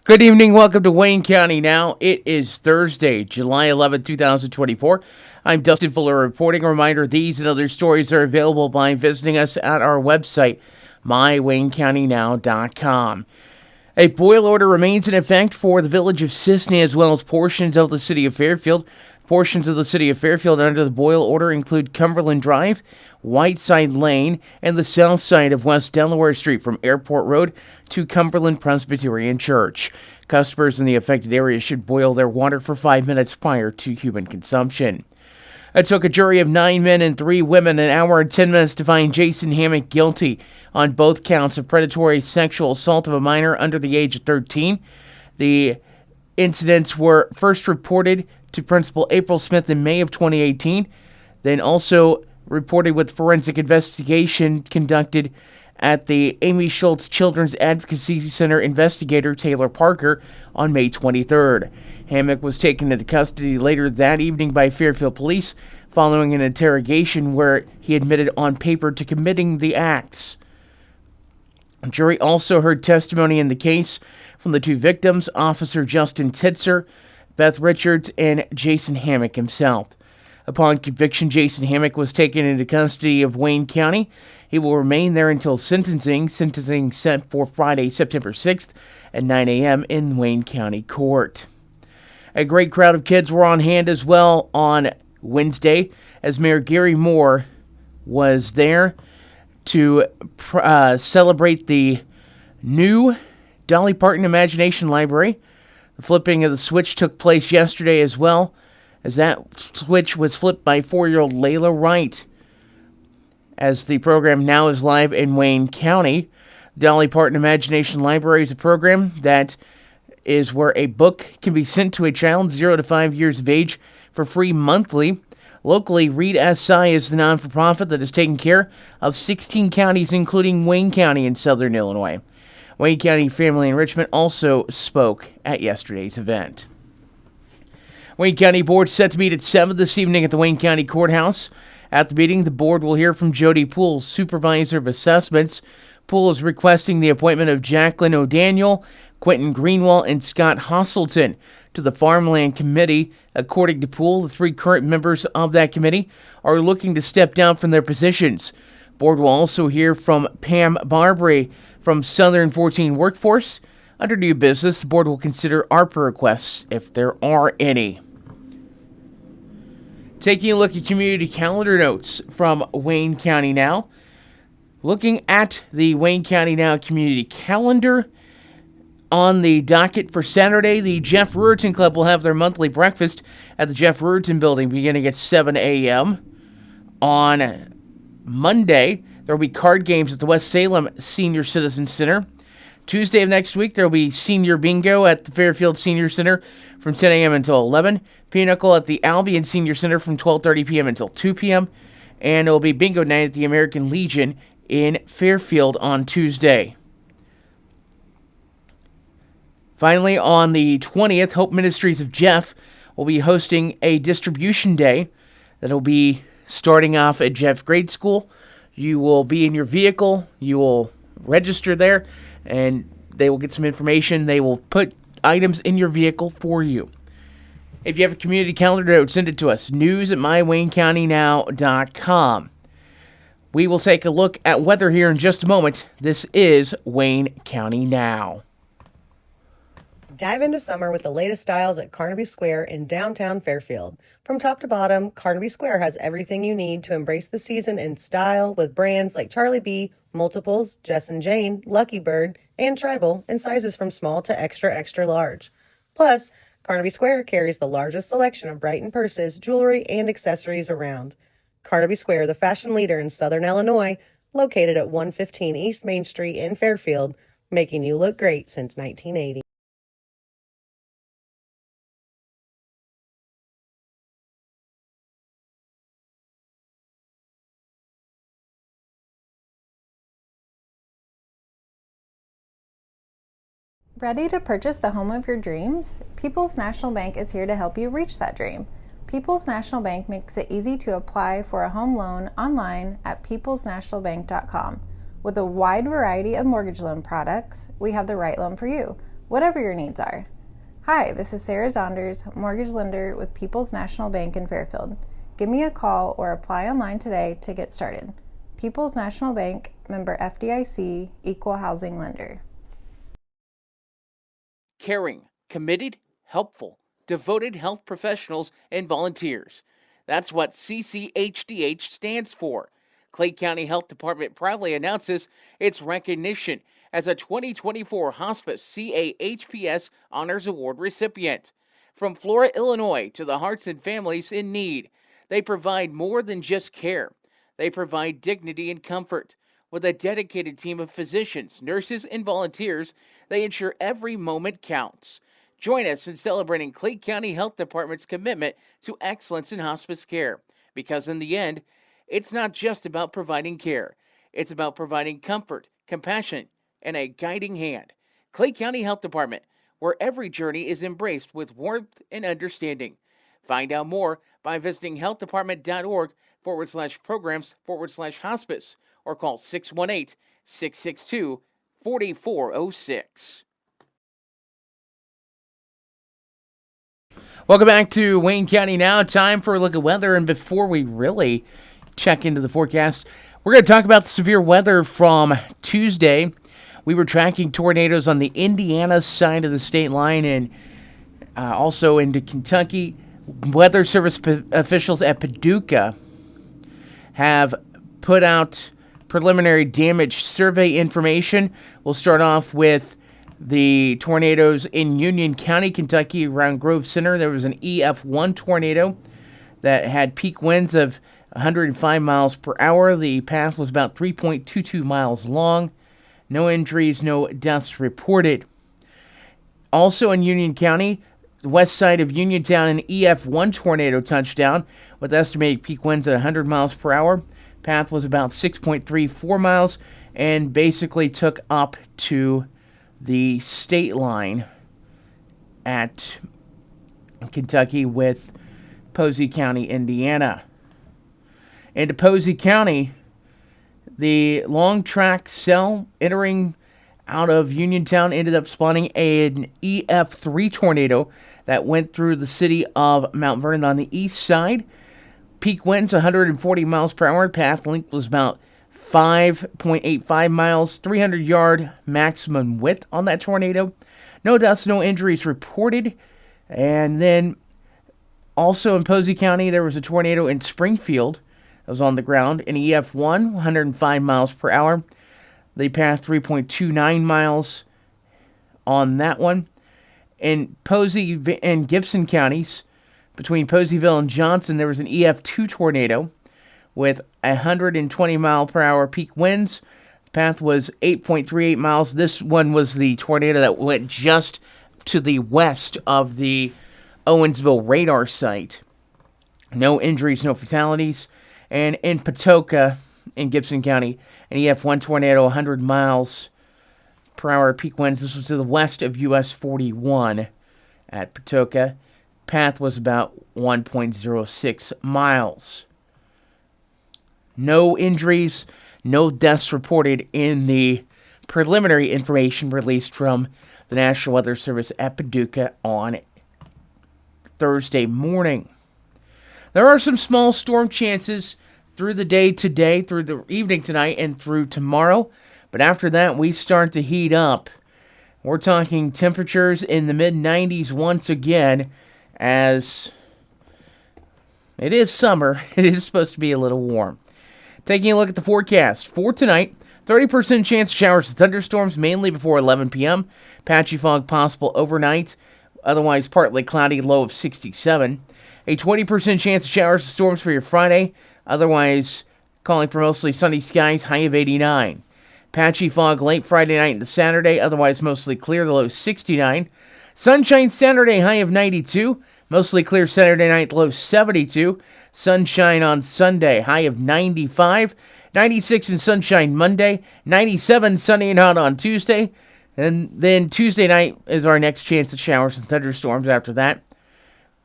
Good evening. Welcome to Wayne County Now. It is Thursday, July 11th, 2024. I'm Dustin Fuller reporting. A reminder, these and other stories are available by visiting us at our website, mywaynecountynow.com. A boil order remains in effect for the village of Sisney as well as portions of the city of Fairfield. Portions of the city of Fairfield under the boil order include Cumberland Drive, Whiteside Lane, and the south side of West Delaware Street from Airport Road to Cumberland Presbyterian Church. Customers in the affected area should boil their water for 5 minutes prior to human consumption. It took a jury of 9 men and 3 women an hour and 10 minutes to find Jason Hammock guilty on both counts of predatory sexual assault of a minor under the age of 13. The incidents were first reported to Principal April Smith in May of 2018, then also reported with forensic investigation conducted at the Amy Schultz Children's Advocacy Center investigator Taylor Parker on May 23rd. Hammock was taken into custody later that evening by Fairfield police following an interrogation where he admitted on paper to committing the acts. The jury also heard testimony in the case from the 2 victims, Officer Justin Titzer, Beth Richards, and Jason Hammock himself. Upon conviction, Jason Hammock was taken into custody of Wayne County. He will remain there until sentencing set for Friday, September 6th at 9 a.m. in Wayne County Court. A great crowd of kids were on hand as well on Wednesday as Mayor Gary Moore was there to celebrate the new Dolly Parton Imagination Library. The flipping of the switch took place yesterday as well, as that switch was flipped by 4-year-old Layla Wright. As the program now is live in Wayne County, Dolly Parton Imagination Library is a program that is where a book can be sent to a child 0 to 5 years of age for free monthly. Locally, Read SI is the non-for-profit that is taking care of 16 counties, including Wayne County in southern Illinois. Wayne County Family Enrichment also spoke at yesterday's event. Wayne County Board set to meet at 7 this evening at the Wayne County Courthouse. At the meeting, the board will hear from Jody Poole, Supervisor of Assessments. Poole is requesting the appointment of Jacqueline O'Daniel, Quentin Greenwald, and Scott Hosselton to the Farmland Committee. According to Poole, the 3 current members of that committee are looking to step down from their positions. Board will also hear from Pam Barbary from Southern 14 Workforce. Under new business, the board will consider ARPA requests if there are any. Taking a look at community calendar notes from Wayne County Now. Looking at the Wayne County Now community calendar, on the docket for Saturday, the Jeff Ruritan Club will have their monthly breakfast at the Jeff Ruritan Building beginning at 7 a.m. On Monday, there will be card games at the West Salem Senior Citizen Center. Tuesday of next week, there will be Senior Bingo at the Fairfield Senior Center from 10 a.m. until 11. Pinochle at the Albion Senior Center from 12:30 p.m. until 2 p.m. And it will be Bingo Night at the American Legion in Fairfield on Tuesday. Finally, on the 20th, Hope Ministries of Jeff will be hosting a distribution day that will be starting off at Jeff Grade School. You will be in your vehicle, you will register there, and they will get some information. They will put items in your vehicle for you. If you have a community calendar note, send it to us, news@mywaynecountynow.com. We will take a look at weather here in just a moment. This is Wayne County Now. Dive into summer with the latest styles at Carnaby Square in downtown Fairfield. From top to bottom, Carnaby Square has everything you need to embrace the season in style with brands like Charlie B, Multiples, Jess and Jane, Lucky Bird, and Tribal in sizes from small to extra, extra large. Plus, Carnaby Square carries the largest selection of Brighton purses, jewelry, and accessories around. Carnaby Square, the fashion leader in Southern Illinois, located at 115 East Main Street in Fairfield, making you look great since 1980. Ready to purchase the home of your dreams? People's National Bank is here to help you reach that dream. People's National Bank makes it easy to apply for a home loan online at peoplesnationalbank.com. With a wide variety of mortgage loan products, we have the right loan for you. whatever your needs are. Hi, this is Sarah Zonders, mortgage lender with People's National Bank in Fairfield. Give me a call or apply online today to get started. People's National Bank, member FDIC, equal housing lender. Caring, committed, helpful, devoted health professionals and volunteers. That's what CCHDH stands for. Clay County Health Department proudly announces its recognition as a 2024 Hospice CAHPS Honors Award recipient. From Flora, Illinois to the hearts and families in need, they provide more than just care. They provide dignity and comfort. With a dedicated team of physicians, nurses, and volunteers, they ensure every moment counts. Join us in celebrating Clay County Health Department's commitment to excellence in hospice care. Because in the end, it's not just about providing care. It's about providing comfort, compassion, and a guiding hand. Clay County Health Department, where every journey is embraced with warmth and understanding. Find out more by visiting healthdepartment.org/programs/hospice or call 618-662-4406. Welcome back to Wayne County Now. Time for a look at weather. And before we really check into the forecast, we're going to talk about the severe weather from Tuesday. We were tracking tornadoes on the Indiana side of the state line and also into Kentucky. Weather Service officials at Paducah have put out preliminary damage survey information. We'll start off with the tornadoes in Union County, Kentucky, around Grove Center. There was an EF1 tornado that had peak winds of 105 miles per hour. The path was about 3.22 miles long. No injuries, no deaths reported. Also in Union County, the west side of Uniontown, an EF1 tornado touched down with estimated peak winds at 100 miles per hour. Path was about 6.34 miles and basically took up to the state line at Kentucky with Posey County, Indiana. Into Posey County, the long track cell entering out of Uniontown ended up spawning an EF3 tornado that went through the city of Mount Vernon on the east side. Peak winds 140 miles per hour. Path length was about 5.85 miles, 300-yard maximum width on that tornado. No deaths, no injuries reported. And then also in Posey County, there was a tornado in Springfield that was on the ground. An EF1, 105 miles per hour. They passed 3.29 miles on that one. In Posey and Gibson counties, between Poseyville and Johnson, there was an EF2 tornado with 120 mile per hour peak winds. Path was 8.38 miles. This one was the tornado that went just to the west of the Owensville radar site. No injuries, no fatalities. And in Patoka, in Gibson County, an EF1 tornado, 100 miles per hour peak winds. This was to the west of US 41 at Patoka. Path was about 1.06 miles. No injuries, no deaths reported in the preliminary information released from the National Weather Service at Paducah on Thursday morning. There are some small storm chances through the day today, through the evening tonight, and through tomorrow. But after that, we start to heat up. We're talking temperatures in the mid-90s once again, as it is summer. It is supposed to be a little warm. Taking a look at the forecast for tonight, 30% chance of showers and thunderstorms, mainly before 11 p.m. Patchy fog possible overnight, otherwise partly cloudy, low of 67. A 20% chance of showers and storms for your Friday, otherwise calling for mostly sunny skies, high of 89. Patchy fog late Friday night into Saturday, otherwise mostly clear, the low 69. Sunshine Saturday, high of 92. Mostly clear Saturday night, low 72. Sunshine on Sunday, high of 95. 96 in sunshine Monday. 97 sunny and hot on Tuesday. And then Tuesday night is our next chance of showers and thunderstorms after that.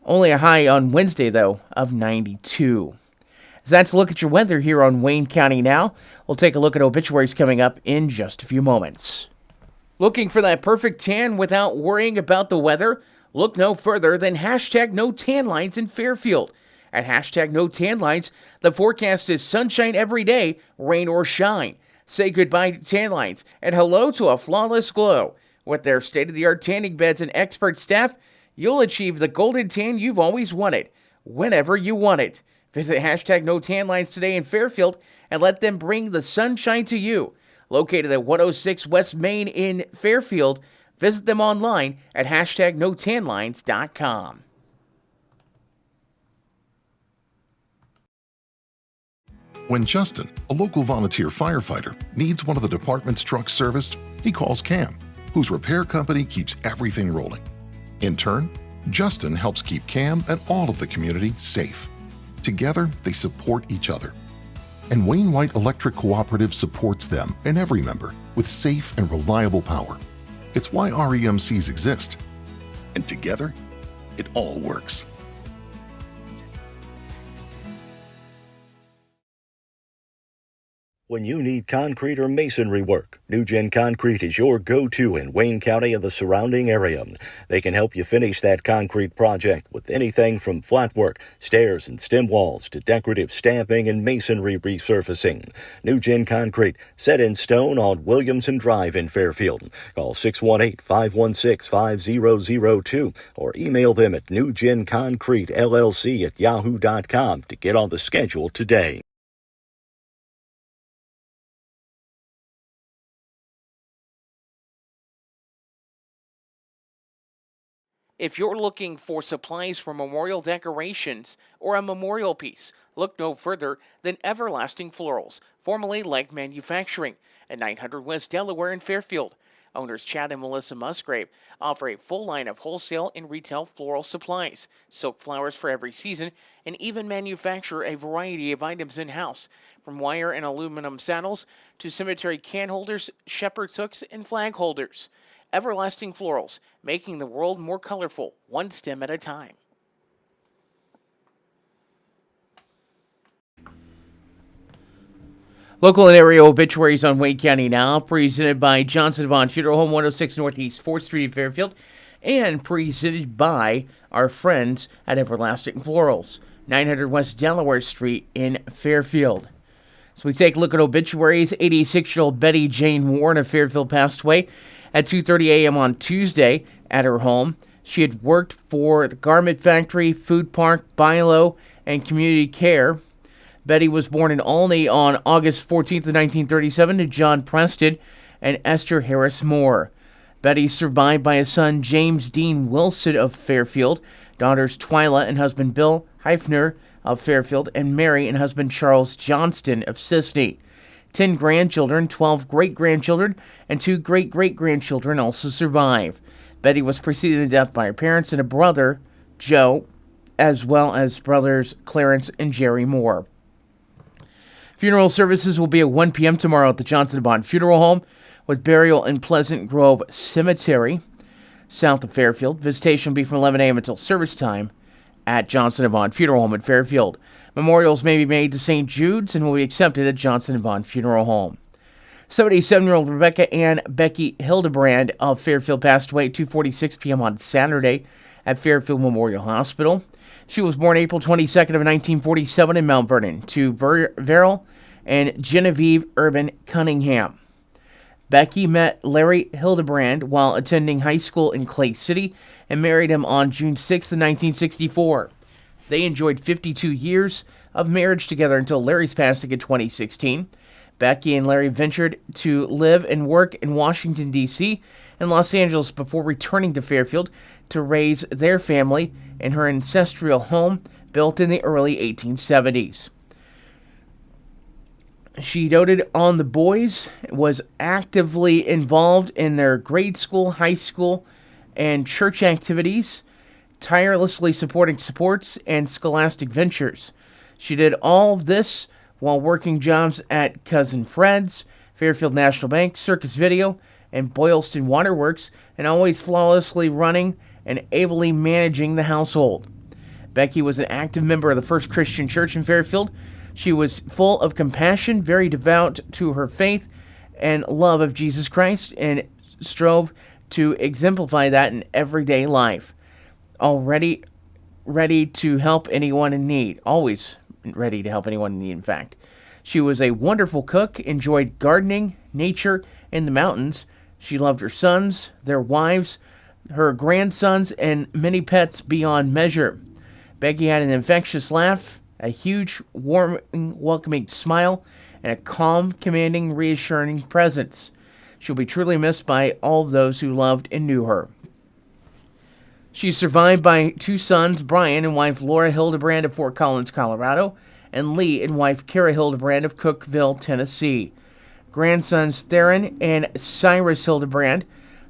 Only a high on Wednesday, though, of 92. So that's a look at your weather here on Wayne County Now. We'll take a look at obituaries coming up in just a few moments. Looking for that perfect tan without worrying about the weather? Look no further than hashtag no tan lines in Fairfield. At hashtag no tan lines, the forecast is sunshine every day, rain or shine. Say goodbye to tan lines and hello to a flawless glow. With their state-of-the-art tanning beds and expert staff, you'll achieve the golden tan you've always wanted, whenever you want it. Visit hashtag no tan lines today in Fairfield and let them bring the sunshine to you. Located at 106 West Main in Fairfield, visit them online at hashtag notanlines.com. When Justin, a local volunteer firefighter, needs one of the department's trucks serviced, he calls Cam, whose repair company keeps everything rolling. In turn, Justin helps keep Cam and all of the community safe. Together, they support each other. And Wayne White Electric Cooperative supports them and every member with safe and reliable power. It's why REMCs exist. And together, it all works. When you need concrete or masonry work, NewGen Concrete is your go-to in Wayne County and the surrounding area. They can help you finish that concrete project with anything from flat work, stairs and stem walls to decorative stamping and masonry resurfacing. NewGen Concrete, set in stone on Williamson Drive in Fairfield. Call 618-516-5002 or email them at newgenconcretellc@yahoo.com to get on the schedule today. If you're looking for supplies for memorial decorations or a memorial piece, look no further than Everlasting Florals, formerly Leg Manufacturing, at 900 West Delaware in Fairfield. Owners Chad and Melissa Musgrave offer a full line of wholesale and retail floral supplies, silk flowers for every season, and even manufacture a variety of items in-house, from wire and aluminum saddles to cemetery can holders, shepherd's hooks, and flag holders. Everlasting Florals, making the world more colorful, one stem at a time. Local and area obituaries on Wayne County Now, presented by Johnson Vaughn Funeral Home, 106 Northeast 4th Street in Fairfield, and presented by our friends at Everlasting Florals, 900 West Delaware Street in Fairfield. So we take a look at obituaries. 86-year-old Betty Jane Warren of Fairfield passed away at 2:30 a.m. on Tuesday at her home. She had worked for the Garment Factory, Food Park, Bilo, and Community Care. Betty was born in Olney on August 14th of 1937 to John Preston and Esther Harris Moore. Betty is survived by a son, James Dean Wilson of Fairfield, daughters Twyla and husband Bill Heifner of Fairfield, and Mary and husband Charles Johnston of Sisney. 10 grandchildren, 12 great-grandchildren, and 2 great-great-grandchildren also survive. Betty was preceded in death by her parents and a brother, Joe, as well as brothers Clarence and Jerry Moore. Funeral services will be at 1 p.m. tomorrow at the Johnson Bond Funeral Home, with burial in Pleasant Grove Cemetery, south of Fairfield. Visitation will be from 11 a.m. until service time at Johnson Bond Funeral Home in Fairfield. Memorials may be made to St. Jude's and will be accepted at Johnson & Bond Funeral Home. 77-year-old Rebecca Ann Becky Hildebrand of Fairfield passed away at 2:46 p.m. on Saturday at Fairfield Memorial Hospital. She was born April 22nd of 1947 in Mount Vernon to Verrill and Genevieve Urban Cunningham. Becky met Larry Hildebrand while attending high school in Clay City and married him on June 6th of 1964. They enjoyed 52 years of marriage together until Larry's passing in 2016. Becky and Larry ventured to live and work in Washington, D.C. and Los Angeles before returning to Fairfield to raise their family in her ancestral home built in the early 1870s. She doted on the boys, was actively involved in their grade school, high school, and church activities, tirelessly supporting sports and scholastic ventures. She did all of this while working jobs at Cousin Fred's, Fairfield National Bank, Circus Video, and Boylston Waterworks, and always flawlessly running and ably managing the household. Becky was an active member of the First Christian Church in Fairfield. She was full of compassion, very devout to her faith and love of Jesus Christ, and strove to exemplify that in everyday life. Already ready to help anyone in need. Always ready to help anyone in need, in fact. She was a wonderful cook, enjoyed gardening, nature, and the mountains. She loved her sons, their wives, her grandsons, and many pets beyond measure. Becky had an infectious laugh, a huge, warm, welcoming smile, and a calm, commanding, reassuring presence. She'll be truly missed by all of those who loved and knew her. She's survived by two sons, Brian and wife Laura Hildebrand of Fort Collins, Colorado, and Lee and wife Kara Hildebrand of Cookeville, Tennessee. Grandsons Theron and Cyrus Hildebrand,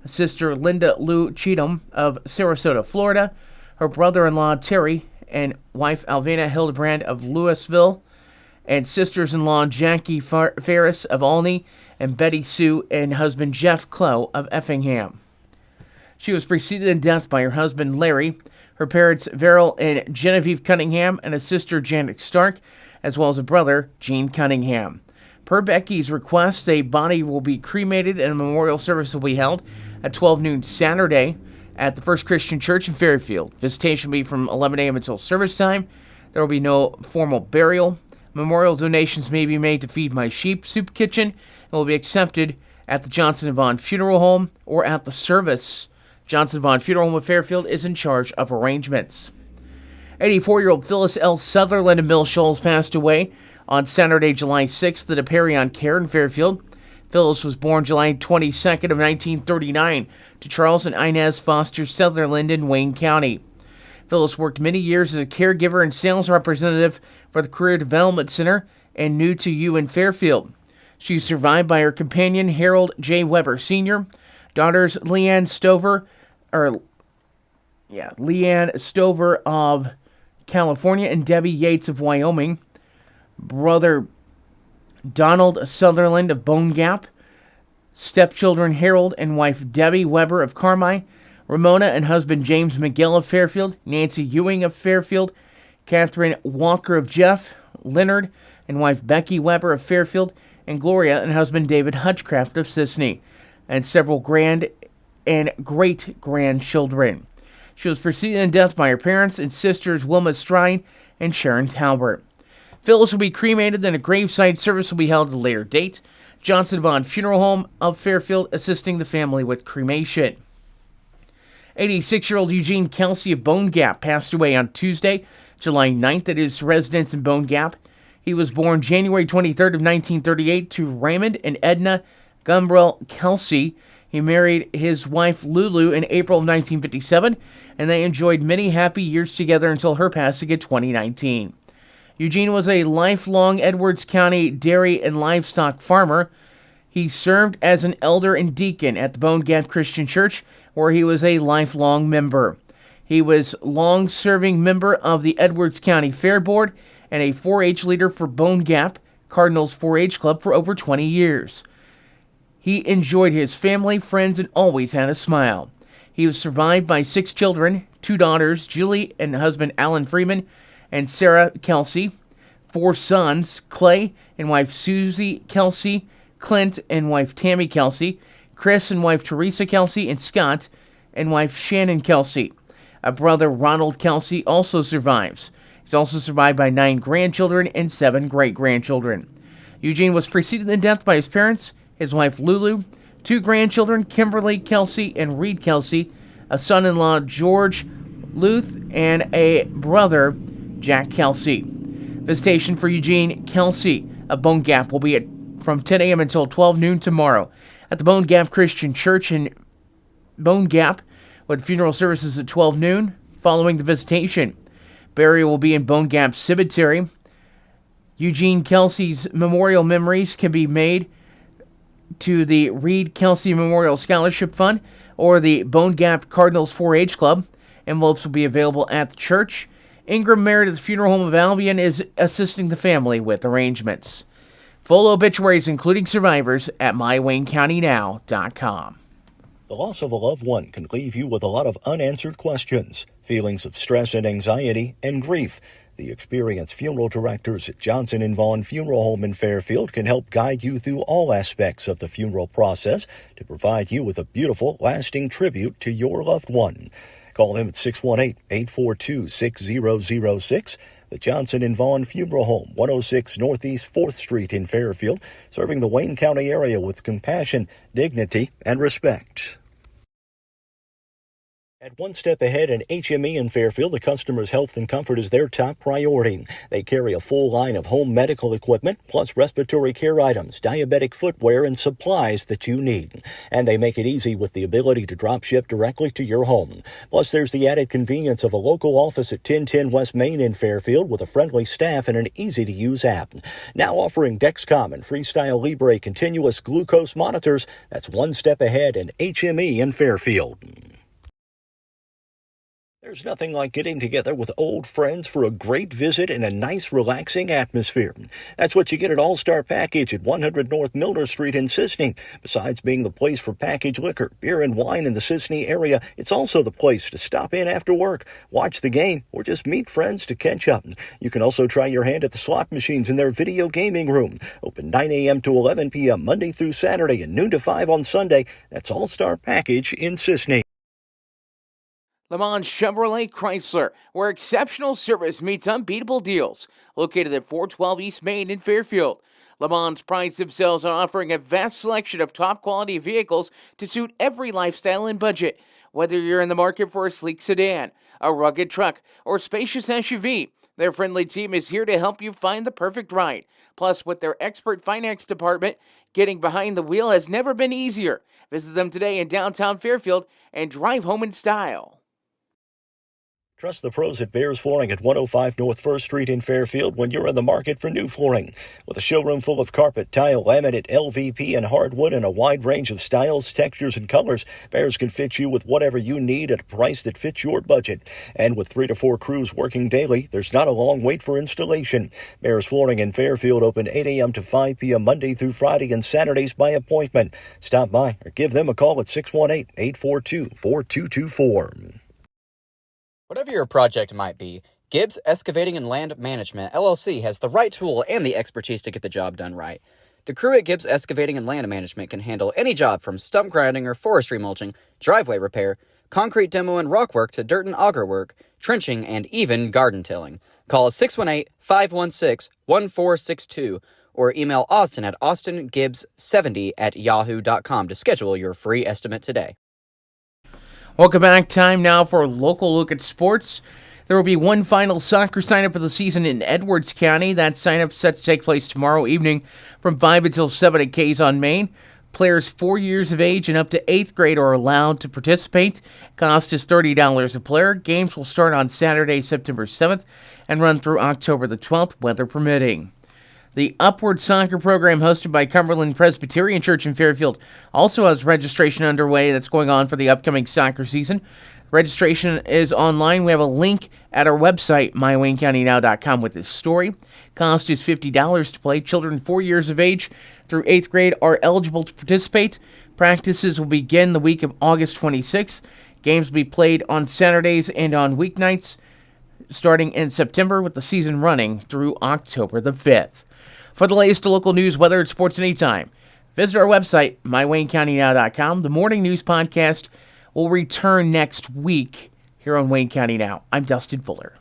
sister Linda Lou Cheatham of Sarasota, Florida, her brother-in-law Terry and wife Alvina Hildebrand of Louisville, and sisters-in-law Jackie Ferris of Olney and Betty Sue and husband Jeff Clough of Effingham. She was preceded in death by her husband Larry, her parents Verrill and Genevieve Cunningham, and a sister Janet Stark, as well as a brother, Gene Cunningham. Per Becky's request, a body will be cremated and a memorial service will be held at 12 noon Saturday at the First Christian Church in Fairfield. Visitation will be from 11 a.m. until service time. There will be no formal burial. Memorial donations may be made to Feed My Sheep Soup Kitchen and will be accepted at the Johnson & Vaughn Funeral Home or at the service. Johnson & Vaughn Funeral Home of Fairfield is in charge of arrangements. 84-year-old Phyllis L. Sutherland of Mill Shoals passed away on Saturday, July 6th at Aperion Care in Fairfield. Phyllis was born July 22nd of 1939 to Charles and Inez Foster Sutherland in Wayne County. Phyllis worked many years as a caregiver and sales representative for the Career Development Center and New to You in Fairfield. She's survived by her companion Harold J. Weber Sr., daughters Leanne Stover of California and Debbie Yates of Wyoming, brother Donald Sutherland of Bone Gap, stepchildren Harold and wife Debbie Weber of Carmi, Ramona and husband James McGill of Fairfield, Nancy Ewing of Fairfield, Catherine Walker of Jeff, Leonard and wife Becky Weber of Fairfield, and Gloria and husband David Hutchcraft of Sisney, and several grand and great-grandchildren. She was preceded in death by her parents and sisters Wilma Strine and Sharon Talbert. Phyllis will be cremated, then a graveside service will be held at a later date. Johnson & Vaughn Funeral Home of Fairfield assisting the family with cremation. 86-year-old Eugene Kelsey of Bone Gap passed away on Tuesday, July 9th at his residence in Bone Gap. He was born January 23rd of 1938 to Raymond and Edna Gumbrell Kelsey. He married his wife Lulu in April of 1957, and they enjoyed many happy years together until her passing in 2019. Eugene was a lifelong Edwards County dairy and livestock farmer. He served as an elder and deacon at the Bone Gap Christian Church, where he was a lifelong member. He was long-serving member of the Edwards County Fair Board and a 4-H leader for Bone Gap Cardinals 4-H Club for over 20 years. He enjoyed his family, friends, and always had a smile. He was survived by 6 children, 2 daughters, Julie and husband Alan Freeman and Sarah Kelsey, 4 sons, Clay and wife Susie Kelsey, Clint and wife Tammy Kelsey, Chris and wife Teresa Kelsey, and Scott and wife Shannon Kelsey. A brother, Ronald Kelsey, also survives. He's also survived by 9 grandchildren and 7 great-grandchildren. Eugene was preceded in death by his parents, his wife Lulu, 2 grandchildren, Kimberly Kelsey and Reed Kelsey, a son-in-law, George Luth, and a brother, Jack Kelsey. Visitation for Eugene Kelsey of Bone Gap will be from 10 a.m. until 12 noon tomorrow at the Bone Gap Christian Church in Bone Gap, with funeral services at 12 noon following the visitation. Burial will be in Bone Gap Cemetery. Eugene Kelsey's memorial memories can be made to the Reed Kelsey Memorial Scholarship Fund or the Bone Gap Cardinals 4-H Club. Envelopes will be available at the church. Ingram Meredith Funeral Home of Albion is assisting the family with arrangements. Full obituaries, including survivors, at mywaynecountynow.com. The loss of a loved one can leave you with a lot of unanswered questions, feelings of stress and anxiety, and grief. The experienced funeral directors at Johnson & Vaughn Funeral Home in Fairfield can help guide you through all aspects of the funeral process to provide you with a beautiful, lasting tribute to your loved one. Call them at 618-842-6006. The Johnson & Vaughn Funeral Home, 106 Northeast 4th Street in Fairfield, serving the Wayne County area with compassion, dignity, and respect. At One Step Ahead and HME in Fairfield, the customer's health and comfort is their top priority. They carry a full line of home medical equipment, plus respiratory care items, diabetic footwear, and supplies that you need. And they make it easy with the ability to drop ship directly to your home. Plus, there's the added convenience of a local office at 1010 West Main in Fairfield with a friendly staff and an easy-to-use app. Now offering Dexcom and Freestyle Libre continuous glucose monitors. That's One Step Ahead and HME in Fairfield. There's nothing like getting together with old friends for a great visit in a nice, relaxing atmosphere. That's what you get at All-Star Package at 100 North Milner Street in Sisney. Besides being the place for packaged liquor, beer, and wine in the Sisney area, it's also the place to stop in after work, watch the game, or just meet friends to catch up. You can also try your hand at the slot machines in their video gaming room. Open 9 a.m. to 11 p.m. Monday through Saturday and noon to 5 on Sunday. That's All-Star Package in Sisney. Lemons Chevrolet Chrysler, where exceptional service meets unbeatable deals. Located at 412 East Main in Fairfield. Lemons prides themselves on offering a vast selection of top-quality vehicles to suit every lifestyle and budget. Whether you're in the market for a sleek sedan, a rugged truck, or spacious SUV, their friendly team is here to help you find the perfect ride. Plus, with their expert finance department, getting behind the wheel has never been easier. Visit them today in downtown Fairfield and drive home in style. Trust the pros at Bears Flooring at 105 North 1st Street in Fairfield when you're in the market for new flooring. With a showroom full of carpet, tile, laminate, LVP, and hardwood in a wide range of styles, textures, and colors, Bears can fit you with whatever you need at a price that fits your budget. And with 3 to 4 crews working daily, there's not a long wait for installation. Bears Flooring in Fairfield open 8 a.m. to 5 p.m. Monday through Friday and Saturdays by appointment. Stop by or give them a call at 618-842-4224. Whatever your project might be, Gibbs Excavating and Land Management, LLC has the right tool and the expertise to get the job done right. The crew at Gibbs Excavating and Land Management can handle any job from stump grinding or forestry mulching, driveway repair, concrete demo and rock work to dirt and auger work, trenching, and even garden tilling. Call us 618-516-1462 or email Austin at austingibbs70@yahoo.com to schedule your free estimate today. Welcome back. Time now for a local look at sports. There will be one final soccer sign-up of the season in Edwards County. That sign-up is set to take place tomorrow evening from 5 until 7 at K's on Main. Players 4 years of age and up to 8th grade are allowed to participate. Cost is $30 a player. Games will start on Saturday, September 7th and run through October the 12th, weather permitting. The Upward Soccer program hosted by Cumberland Presbyterian Church in Fairfield also has registration underway that's going on for the upcoming soccer season. Registration is online. We have a link at our website, mywaynecountynow.com, with this story. Cost is $50 to play. Children 4 years of age through 8th grade are eligible to participate. Practices will begin the week of August 26th. Games will be played on Saturdays and on weeknights starting in September, with the season running through October the 5th. For the latest local news, weather, and sports anytime, visit our website, mywaynecountynow.com. The morning news podcast will return next week here on Wayne County Now. I'm Dustin Fuller.